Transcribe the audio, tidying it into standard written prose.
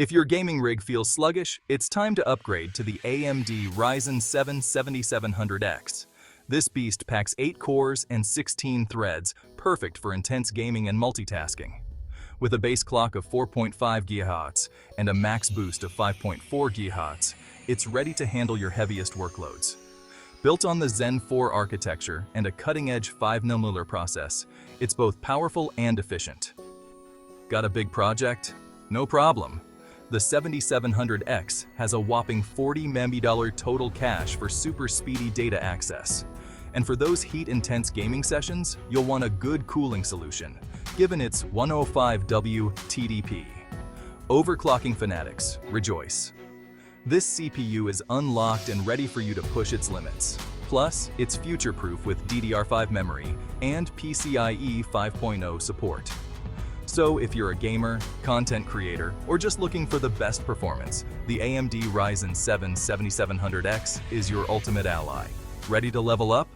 If your gaming rig feels sluggish, it's time to upgrade to the AMD Ryzen 7 7700X. This beast packs 8 cores and 16 threads, perfect for intense gaming and multitasking. With a base clock of 4.5 GHz and a max boost of 5.4 GHz, it's ready to handle your heaviest workloads. Built on the Zen 4 architecture and a cutting-edge 5nm process, it's both powerful and efficient. Got a big project? No problem. The 7700X has a whopping $40 MB total cache for super speedy data access. And for those heat-intense gaming sessions, you'll want a good cooling solution, given its 105W TDP. Overclocking fanatics, rejoice. This CPU is unlocked and ready for you to push its limits. Plus, it's future-proof with DDR5 memory and PCIe 5.0 support. So if you're a gamer, content creator, or just looking for the best performance, the AMD Ryzen 7 7700X is your ultimate ally. Ready to level up?